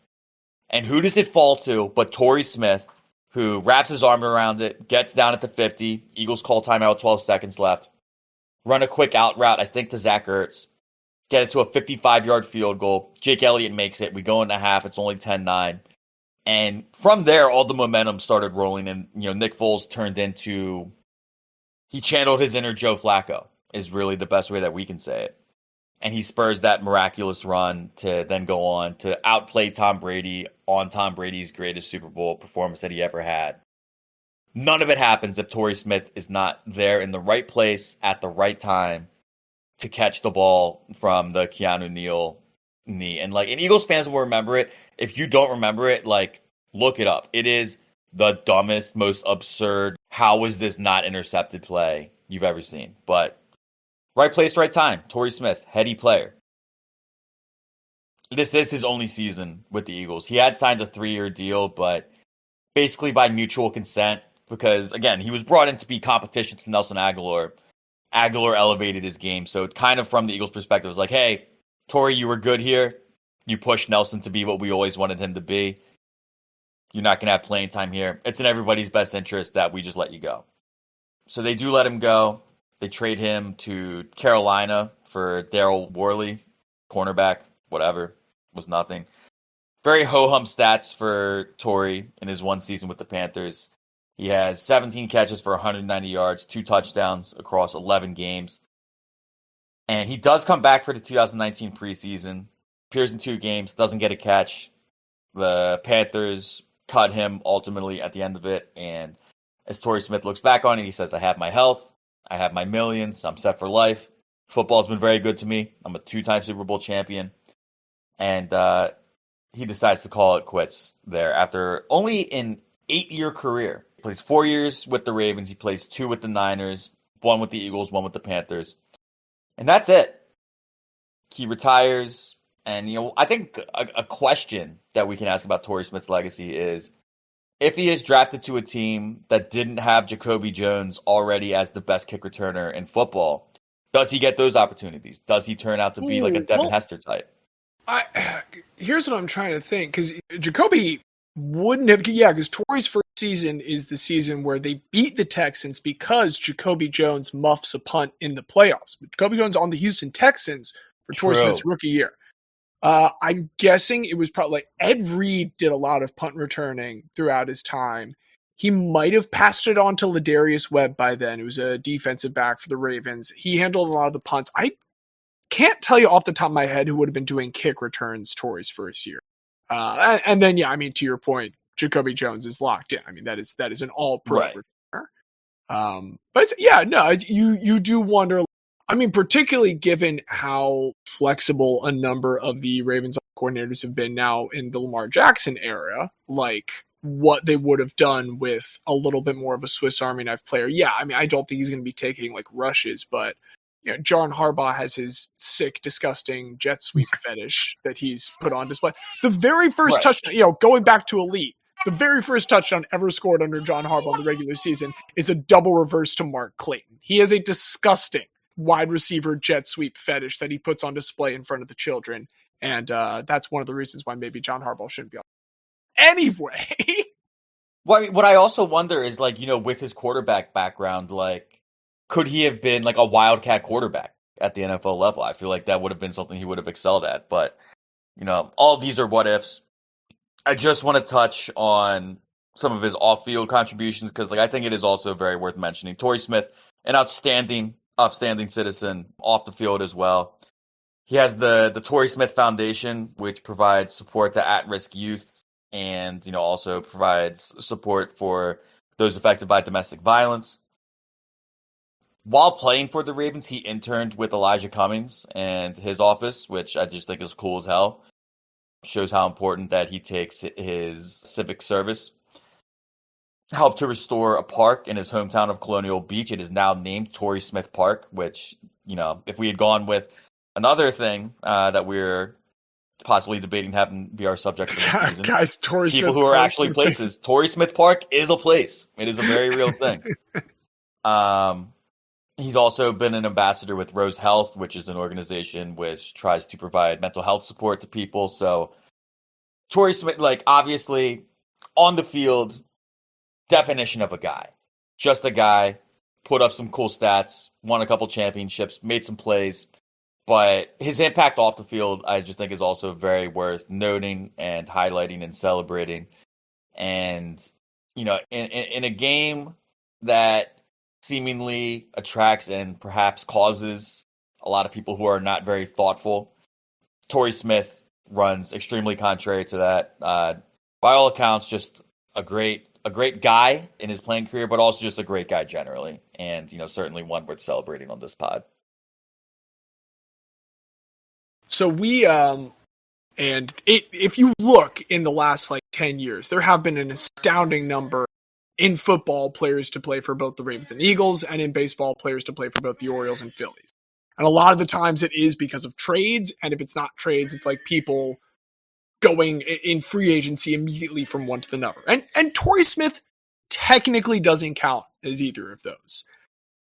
And who does it fall to but Torrey Smith, who wraps his arm around it, gets down at the 50. Eagles call timeout with 12 seconds left. Run a quick out route, I think, to Zach Ertz. Get it to a 55-yard field goal. Jake Elliott makes it. We go into half. It's only 10-9. And from there, all the momentum started rolling. And, Nick Foles turned into... He channeled his inner Joe Flacco, is really the best way that we can say it. And he spurs that miraculous run to then go on to outplay Tom Brady on Tom Brady's greatest Super Bowl performance that he ever had. None of it happens if Torrey Smith is not there in the right place at the right time to catch the ball from the Keanu Neal knee. And and Eagles fans will remember it. If you don't remember it, look it up. It is the dumbest, most absurd, how is this not intercepted play you've ever seen. But right place, right time. Torrey Smith, heady player. This is his only season with the Eagles. He had signed a 3-year deal, but basically by mutual consent, because, again, he was brought in to be competition to Nelson Aguilar. Aguilar elevated his game, so it kind of from the Eagles' perspective was like, hey, Torrey, you were good here. You pushed Nelson to be what we always wanted him to be. You're not going to have playing time here. It's in everybody's best interest that we just let you go. So they do let him go. They trade him to Carolina for Daryl Worley, cornerback, whatever, was nothing. very ho-hum stats for Torrey in his one season with the Panthers. He has 17 catches for 190 yards, 2 touchdowns across 11 games. And he does come back for the 2019 preseason, appears in 2 games, doesn't get a catch. The Panthers cut him ultimately at the end of it. And as Torrey Smith looks back on it, he says, I have my health, I have my millions, I'm set for life. Football's been very good to me. I'm a 2-time Super Bowl champion. And he decides to call it quits there after only an 8-year career. He plays 4 years with the Ravens. He plays 2 with the Niners, 1 with the Eagles, 1 with the Panthers. And that's it. He retires. And, I think a question that we can ask about Torrey Smith's legacy is, if he is drafted to a team that didn't have Jacoby Jones already as the best kick returner in football, does he get those opportunities? Does he turn out to be like a Devin Hester type? Here's what I'm trying to think, because Jacoby wouldn't have, because Torrey's first season is the season where they beat the Texans because Jacoby Jones muffs a punt in the playoffs. But Jacoby Jones on the Houston Texans for Torrey Smith's rookie year. I'm guessing it was probably Ed Reed did a lot of punt returning throughout his time. He might have passed it on to Ladarius Webb by then. It was a defensive back for the Ravens. He handled a lot of the punts. I can't tell you off the top of my head who would have been doing kick returns Torrey's first year. And then, to your point, Jacoby Jones is locked in. I mean, that is an all-pro returner. But you do wonder. I mean, particularly given how flexible a number of the Ravens coordinators have been now in the Lamar Jackson era, like what they would have done with a little bit more of a Swiss Army knife player. Yeah, I mean, I don't think he's going to be taking like rushes, but John Harbaugh has his sick, disgusting jet sweep fetish that he's put on display. The very first touchdown, going back to elite, the very first touchdown ever scored under John Harbaugh in the regular season is a double reverse to Mark Clayton. He has a disgusting wide receiver jet sweep fetish that he puts on display in front of the children. And that's one of the reasons why maybe John Harbaugh shouldn't be on. Anyway. Well, what I also wonder is, with his quarterback background, could he have been like a wildcat quarterback at the NFL level? I feel like that would have been something he would have excelled at. But, all of these are what ifs. I just want to touch on some of his off-field contributions because, I think it is also very worth mentioning. Torrey Smith, an upstanding citizen off the field as well. He has the Torrey Smith Foundation, which provides support to at-risk youth and, also provides support for those affected by domestic violence. While playing for the Ravens, he interned with Elijah Cummings and his office, which I just think is cool as hell. Shows how important that he takes his civic service. Helped to restore a park in his hometown of Colonial Beach. It is now named Torrey Smith Park, which, if we had gone with another thing that we're possibly debating having be our subject for this season. Guys, Torrey people Smith who are Park. actually places. Torrey Smith Park is a place. It is a very real thing. He's also been an ambassador with Rose Health, which is an organization which tries to provide mental health support to people. So Torrey Smith, obviously on the field, definition of a guy. Just a guy, put up some cool stats, won a couple championships, made some plays. But his impact off the field, I just think, is also very worth noting and highlighting and celebrating. And, in a game that seemingly attracts and perhaps causes a lot of people who are not very thoughtful, Torrey Smith runs extremely contrary to that. By all accounts, just a great guy in his playing career, but also just a great guy generally. And, certainly one worth celebrating on this pod. So we, if you look in the last 10 years, there have been an astounding number in football players to play for both the Ravens and Eagles, and in baseball players to play for both the Orioles and Phillies. And a lot of the times it is because of trades, and if it's not trades, it's people going in free agency immediately from one to the other. And Torrey Smith technically doesn't count as either of those.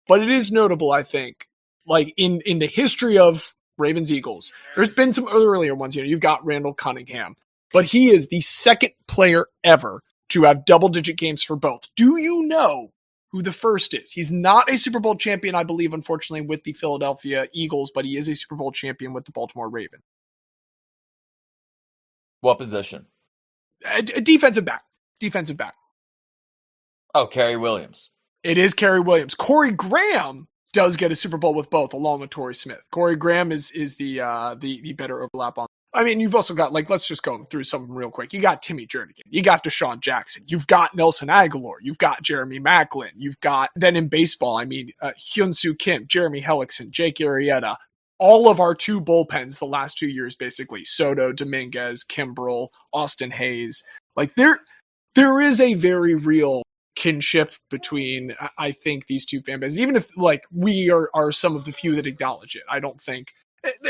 But it is notable, I think, in the history of Ravens Eagles, there's been some earlier ones. You've got Randall Cunningham, but he is the second player ever to have double-digit games for both. Do you know who the first is? He's not a Super Bowl champion, I believe, unfortunately, with the Philadelphia Eagles, but he is a Super Bowl champion with the Baltimore Ravens. What position? Defensive back. Defensive back. Oh, Kerry Williams. It is Kerry Williams. Corey Graham does get a Super Bowl with both, along with Torrey Smith. Corey Graham is the better overlap on. I mean, you've also got, let's just go through some of them real quick. You got Timmy Jernigan. You got Deshaun Jackson. You've got Nelson Aguilar. You've got Jeremy Maclin. You've got, then in baseball, Hyun-Soo Kim, Jeremy Hellickson, Jake Arrieta. All of our 2 bullpens the last 2 years, basically. Soto, Dominguez, Kimbrel, Austin Hayes. There is a very real kinship between, I think, these 2 fan bases. Even if, we are some of the few that acknowledge it. I don't think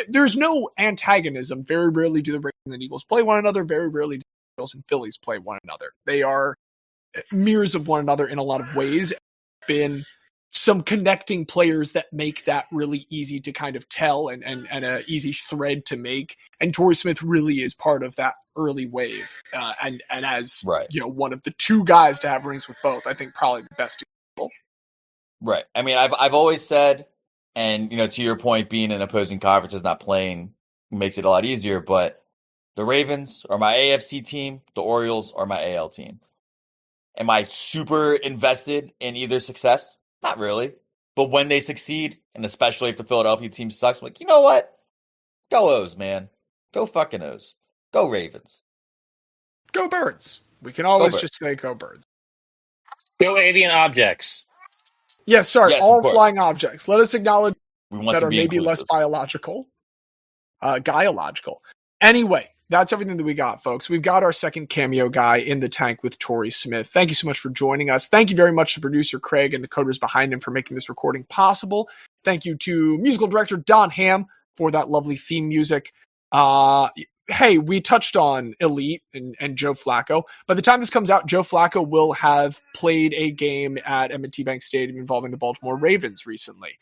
there's no antagonism. Very rarely do the Ravens and Eagles play one another. Very rarely do the Eagles and Phillies play one another. They are mirrors of one another in a lot of ways. Been some connecting players that make that really easy to kind of tell and a easy thread to make. And Torrey Smith really is part of that early wave. And as one of the 2 guys to have rings with both, I think probably the best example. Right. I mean, I've always said, and to your point, being an opposing conference is not playing makes it a lot easier. But the Ravens are my AFC team. The Orioles are my AL team. Am I super invested in either success? Not really. But when they succeed, and especially if the Philadelphia team sucks, I'm like, you know what? Go O's, man. Go fucking O's. Go Ravens. Go Birds. We can always just say go Birds. Go avian objects. Yes, all flying objects. Let us acknowledge that are maybe inclusive. Less biological. Guyological. Anyway, that's everything that we got, folks. We've got our second cameo guy in the tank with Torrey Smith. Thank you so much for joining us. Thank you very much to producer Craig and the coders behind him for making this recording possible. Thank you to musical director Don Ham for that lovely theme music. Hey, we touched on Elite and Joe Flacco. By the time this comes out, Joe Flacco will have played a game at M&T Bank Stadium involving the Baltimore Ravens recently.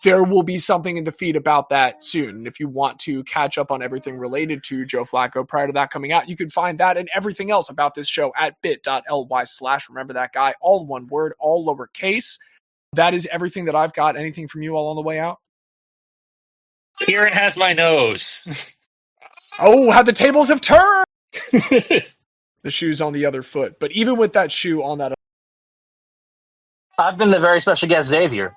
There will be something in the feed about that soon. And if you want to catch up on everything related to Joe Flacco prior to that coming out, you can find that and everything else about this show at bit.ly/remember that guy, all one word, all lowercase. That is everything that I've got. Anything from you all on the way out? Kieran has my nose. Oh, how the tables have turned! The shoe's on the other foot. But even with that shoe on that... I've been the very special guest, Xavier.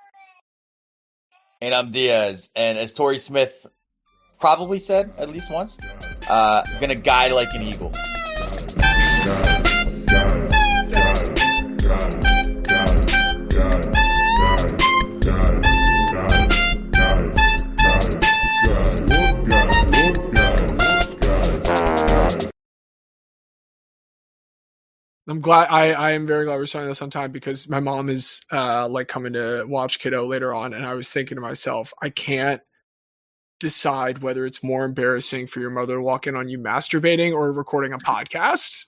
And I'm Diaz. And as Torrey Smith probably said at least once, gonna guide like an eagle. I'm glad. I am very glad we're starting this on time because my mom is coming to watch Kiddo later on, and I was thinking to myself, I can't decide whether it's more embarrassing for your mother to walk in on you masturbating or recording a podcast.